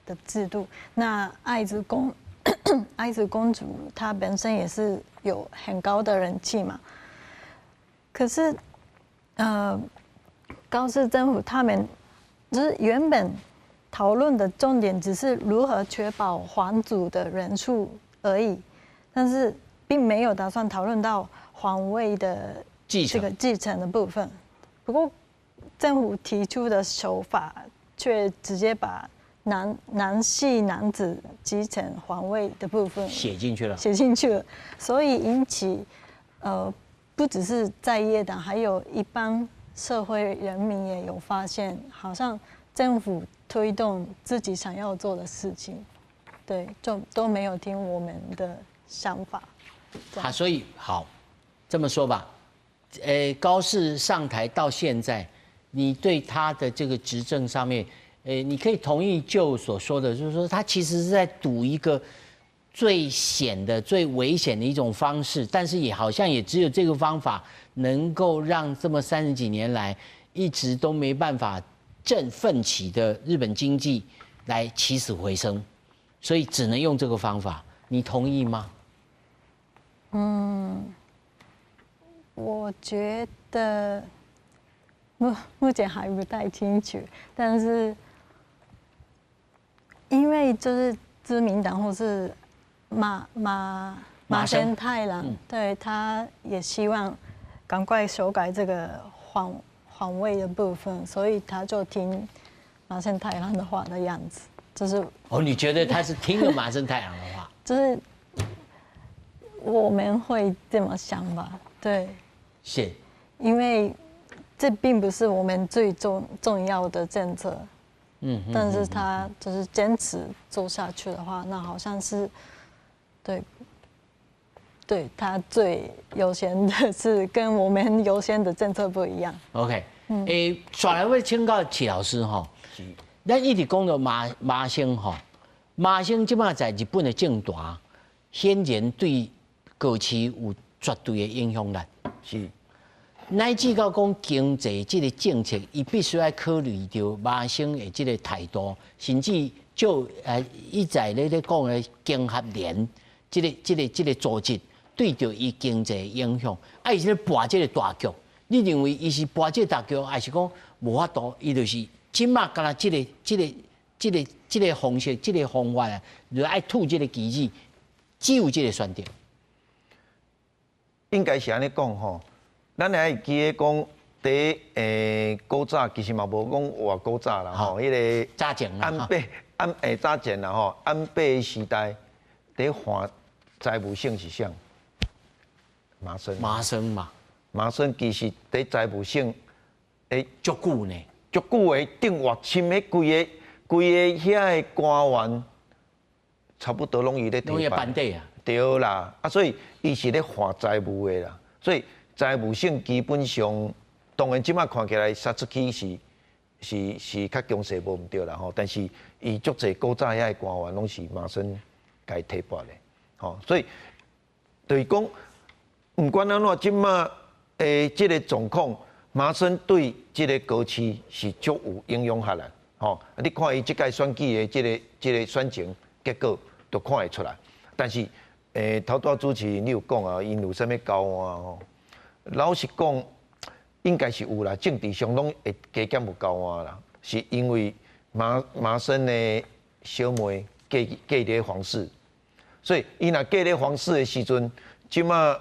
的制度。那爱子公主她本身也是有很高的人气嘛，可是高市政府他们就是原本讨论的重点只是如何确保皇族的人数而已，但是并没有打算讨论到皇位的这个继承的部分。不过政府提出的手法却直接把男系男子继承皇位的部分写进去了，所以引起不只是在野党，还有一般社会人民也有发现，好像政府推动自己想要做的事情，对，就都没有听我们的想法。所以好，这么说吧，高市上台到现在，你对他的这个执政上面，你可以同意就所说的，就是说他其实是在赌一个最险的、最危险的一种方式，但是也好像也只有这个方法能够让这么30几年来一直都没办法奋起的日本经济来起死回生，所以只能用这个方法，你同意吗？我觉得目前还不太清楚，但是因为就是自民党或是麻生太郎，对，他也希望赶快修改这个皇位的部分，所以他就听麻生太郎的话的样子，就是你觉得他是听了麻生太郎的话？就是我们会这么想吧，对，是，因为这并不是我们最重要的政策，但是他就是坚持做下去的话，那好像是对他最优先的是跟我们优先的政策不一样。OK，再来要请教齐老师哈，咱一直讲到麻生哈，麻生即马在日本的政坛，显然对高市有绝对的影响力。是，乃至到讲经济这个政策，伊必须要考虑到麻生的这个态度，甚至就伊在咧讲的经合联这个组织。对着伊经济影响，伊是咧博这个大局。你认为伊是博这个大局，还是讲无法度？伊就是即马干啦，这个方式、这个方法啊，就爱吐这个机制，只有这个选择。应该是安尼讲吼，咱还会记得讲，第古早其实嘛无讲偌古早啦吼，迄个早前早前啦吼，安倍时代第换财务省是啥？麻生其实在财务省，足久呢，足久的顶越深的规个遐个官员，差不多拢伊咧提班底啊，对啦，所以伊是咧换财务的啦，所以财务省基本上，当然即马看起来杀出去是较强势无毋对啦吼，但是伊足侪古早遐个官员拢是麻生家提拔的，吼，所以就是讲。不管安怎，即马即个状况，麻生对即个高市是足有影响下来。吼，你看伊即届选举的即个选情结果，就看会出来。但是，头拄主持人你有讲啊，因有啥物交换吼？老实讲，应该是有啦，政治上拢会加减有交换啦，是因为麻生的小妹嫁咧皇室，所以伊若嫁咧皇室的时阵，即马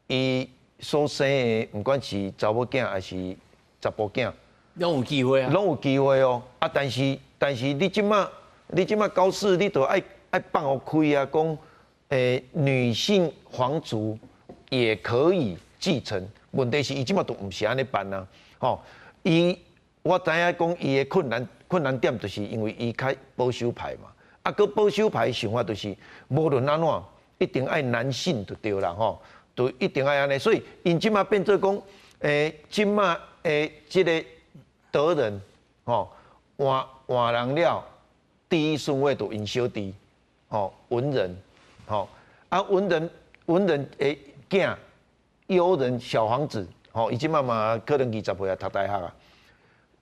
伊所生的，不管是查某囝还是查甫囝，拢有机会啊，拢有机会哦。啊，但是你即马高士，你都爱放互开啊，讲女性皇族也可以继承。问题是伊即马都毋是安尼办啊，吼，我知影讲伊的困难点，就是因为伊较保守派嘛。啊，佮保守派想法就是，无论安怎，一定爱男性就对啦，吼，就一定爱安尼。所以因即马变做讲，即马即个德仁，吼，换人了，第一顺位就因小弟，吼，文人，吼，啊文人的囝。优人小皇子，吼，伊即马嘛可能20岁啊，读大学啊，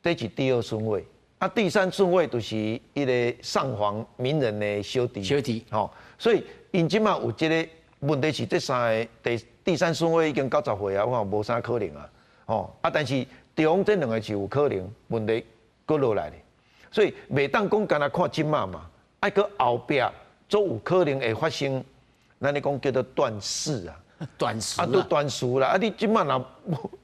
这是第二顺位。啊，第三顺位就是一个上皇名人的小弟。小弟，吼，所以因即马有即个问题是，这三个第三顺位已经90岁啊，我看无啥可能啊，吼。啊，但是中这两个是有可能，问题搁落来咧。所以袂当讲干那看即马嘛，爱搁后壁都有可能会发生，咱咧讲叫做断世啊。短时都断数啦！你即摆若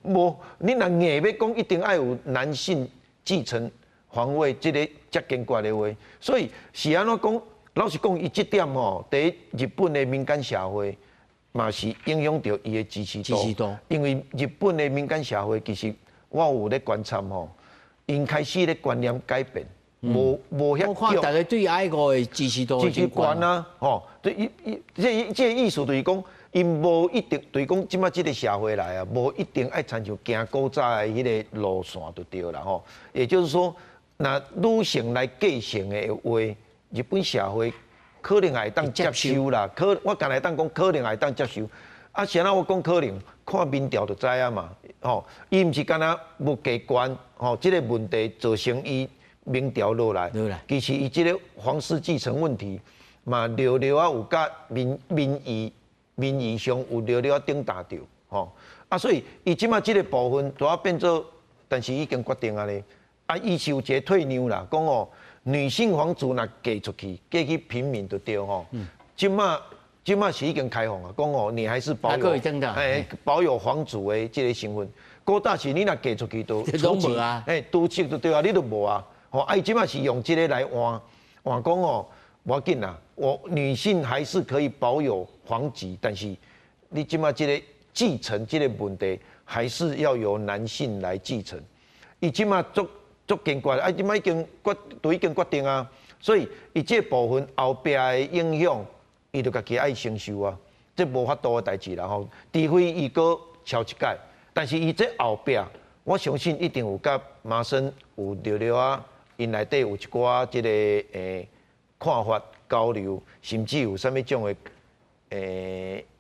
无，你若硬要讲一定要有男性继承皇位，这个遮坚决的话，所以是安怎讲？老实讲，伊这点吼，伫日本的民间社会嘛是影响到伊的支持度。因为日本的民间社会其实我有咧观察吼，因开始咧观念改变，无遐。我看大家对爱国的支持度悬啊！吼，对，这意思就是讲。因无一定，就是讲即马即个社会来啊，无一定爱参像行古早的迄个路线就对啦吼。也就是说，那女性来继承的话，日本社会可能会当接受啦。我刚才当讲可能会当接受。啊，谁人我讲可能？看民调就知啊嘛。吼，伊毋是干那无加权，吼，即个问题造成伊民调落来。其实伊即个皇室继承问题嘛，略略啊有甲民意上有略略顶打着，吼啊，所以伊即马即个部分都要变做，但是已经决定啊咧，啊，伊是有一个退让啦，讲哦，女性皇族若嫁出去，嫁去平民就对吼，即马是已经开放啊，讲哦，你还是保有皇族的即个身份，古早是你若嫁出去都都无啊，都戚就对啊，你都无啊，吼，啊，伊即马是用即个来换讲哦。无要紧啦，女性还是可以保有皇籍，但是你即马这个继承这个问题，还是要由男性来继承。伊即马足坚决，啊，即马已经决定啊，所以伊这部分后壁的影响，伊就家己爱承受啊，这无法度的代志啦吼。除非伊搁超一届，但是伊这后壁，我相信一定有甲麻生有略略啊，因内底有一寡这个看法交流，甚至有啥物种的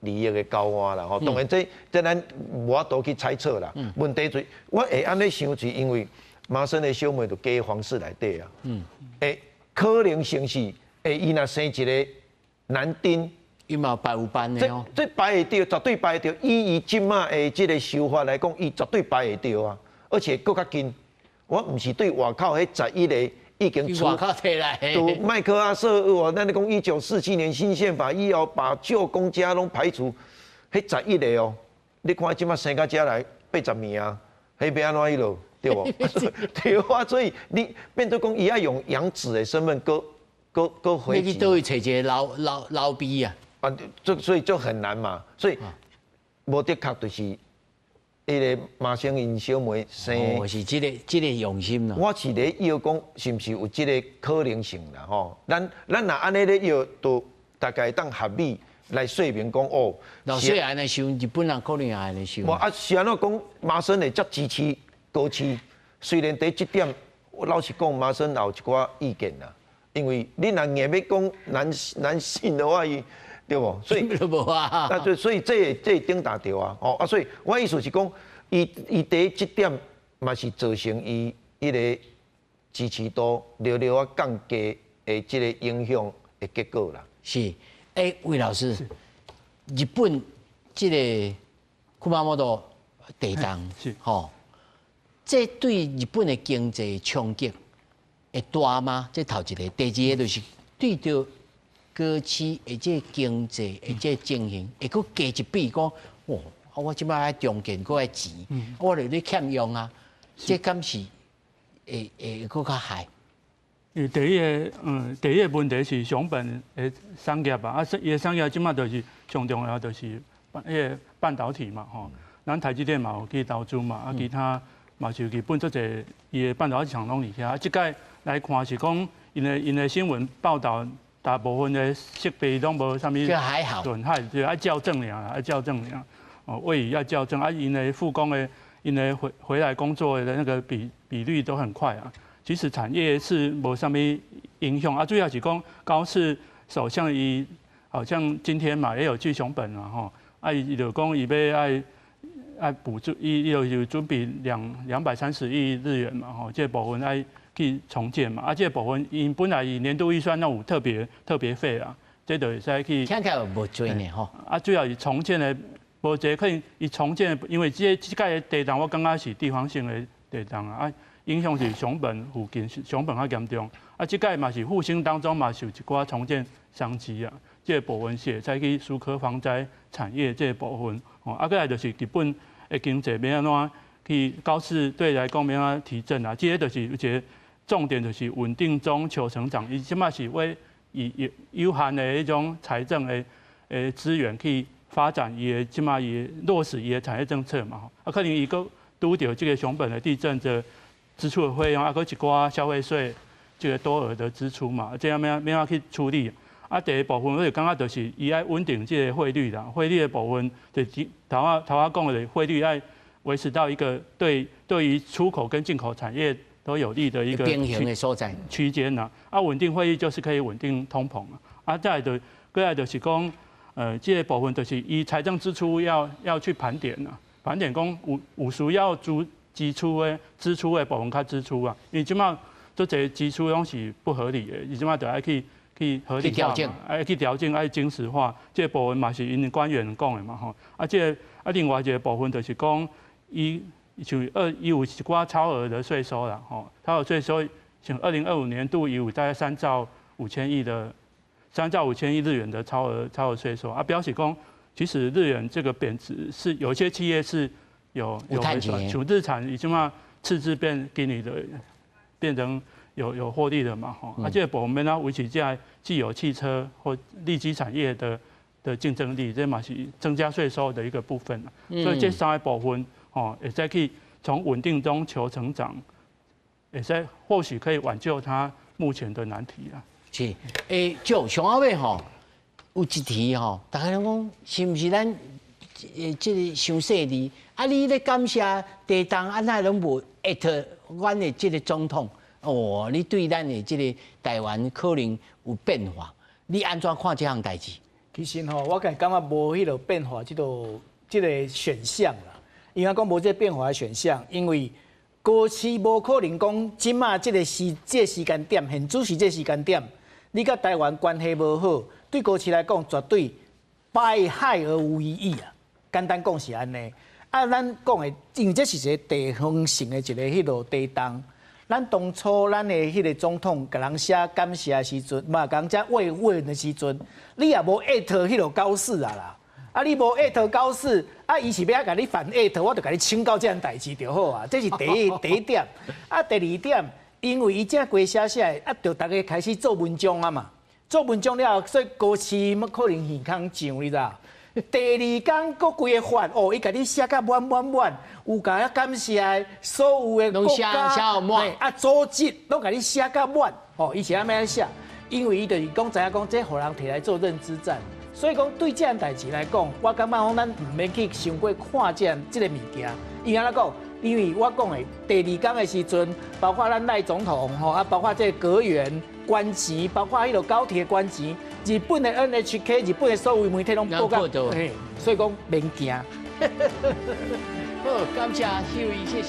利益的交换啦吼。当然这咱无法度去猜测啦。问题是，我会安尼想，是因为麻生的小妹就嫁皇室内底啊。可能性是，伊若生一个男丁，伊嘛排有班的哦。这排会到，绝对排会到。以即马的这个手法来讲，伊绝对排会到啊。而且搁较近，我毋是对外口迄11个。已经出，就麦克阿瑟，咱咧讲1947年新宪法以后，把旧公家拢排除，迄11个哦，你看即马生到遮来80名啊，迄要安怎去咯，对无？对啊，所以你变做讲，伊要用养子的身份，搁回去。你去倒去找一个老逼啊？所以就很难嘛，所以无的确就是。迄个麻生因小妹生，是这个用心咯。我是咧要讲，是毋是有这个可能性啦？吼，咱若安尼咧要，都大概当合理来说明讲哦。老师安尼想，日本人可能也安尼想。啊，是安怎讲？麻生会足支持高市，虽然伫这点，我老实讲，麻生也有一寡意见啦。因为你若硬要讲男性的话，伊。对不？所以无啊，那所以这顶打掉啊，哦啊，所以我意思是讲，伊第这点嘛是造成伊迄个支持度略略啊降低的这个影响的结果啦。是，魏老师，日本这个库马莫多地震，是，吼，这对日本的经济冲击会大吗？这头一个，第二个就是对着过去的这经济的这情形，会佫加一笔讲，哦，我即摆爱重建佫爱钱，我著咧欠用啊，这敢是会佫较害？第一个问题是熊本的产业吧，伊的产业即马就是上重要就是半导体嘛，吼，咱台积电嘛有去投资嘛，其他嘛是日本做者伊的半导体厂拢伫遐。即届来看是讲，因的新闻报道大部分的设备拢无啥物损害，就爱校正尔，爱校正尔。哦，位移要校正，因的复工的，因的回来工作的那个比率都很快啊。其实产业是无啥物影响，主要是讲高市首相伊好像今天嘛也有去熊本嘛吼，伊就讲伊要爱补助，伊有准备230亿日元嘛吼，这部分爱去重建嘛，这部分因本来伊年度预算那有特别费啊，这就会使去。听起来无多呢吼。主要是重建的，无一个可能伊重建，因为这届地震我感觉是地方性的地震啊。影响是熊本附近，熊本较严重。这届嘛是复兴当中嘛是有一寡重建商机啊，这个部分是会使去纾困防灾产业这个部分。再来就是日本的经济要安怎去高市对来讲要安怎提振啊？这个就是一个重点，就是稳定中求成长。伊即马是为以有限的迄种财政的资源去发展伊的即马伊落实伊的产业政策嘛。可能伊个拄到这个熊本的地震的支出的费用，搁一寡消费税这个多额的支出嘛，这样要去处理。第一部分我就感觉就是伊爱稳定这个汇率啦，汇率的部分就是头仔讲的汇率爱维持到一个对于出口跟进口产业都有利的一个平衡的所在区间呐。稳定汇率就是可以稳定通膨啊。再来就是讲，这个部分就是伊财政支出要去盘点呐，盘点讲有需要支出的部分较支出啊，因为即马做这支出拢是不合理的，伊即马就爱去合理化嘛，爱去调整，爱精实化。这个部分嘛是因官员讲的嘛吼。另外一个部分就是讲，伊有一寡超额的税收啦吼，超额税收像2025年度有大概3兆5千亿日元的超额税收表示讲，其实日元这个贬值是有些企业是有回转，像日产已经嘛赤字给你的变成有获利了嘛吼，这个部分要维持这既有汽车或利基产业的竞争力，这嘛是增加税收的一个部分所以这三个部分会使去从稳定中求成长，会使或许可以挽救它目前的难题啊。是，就上后尾有一题大家拢讲是毋是咱这个伤细腻？你咧感谢地震，那拢无艾特阮的这个总统哦？你对咱的这个台湾可能有变化，你安怎看这项代志？其实我感觉无迄个变化，这个选项啦。因为讲无这个变化的选项，因为过去无可能讲即马这个时间点，现主是这时间点，你甲台湾关系无好，对过去来讲绝对百害而无一益啊。简单讲是安尼。咱讲的，因为这是一个地方性的一个迄落地震。咱当初咱的迄个总统甲人写感谢的时阵，甲人遮慰问的时阵，你也无艾特迄落高士啊啦。你无艾特高士，伊是要甲你反艾特，我就甲你请教这样代志就好啊。这是第一点。第二点，因为伊这规写，就大家开始做文章啊嘛。做文章了后，所以过去可能耳孔上，你知道？第二天，各规个法伊甲你写甲满，有甲感谢所有的国家，组织拢甲你写甲满，伊是安尼写，因为伊就是讲知影讲，这互人摕来做认知战，所以讲对这样代志来讲，我感觉讲咱唔免去想过看这个物件，伊安怎讲？因为我讲的第二天的时阵，包括咱赖总统包括这阁员关钱，包括迄个高铁关钱，日本的 NHK， 日本的所有媒体拢报告，所以讲免惊。好，感谢秀仪，谢谢。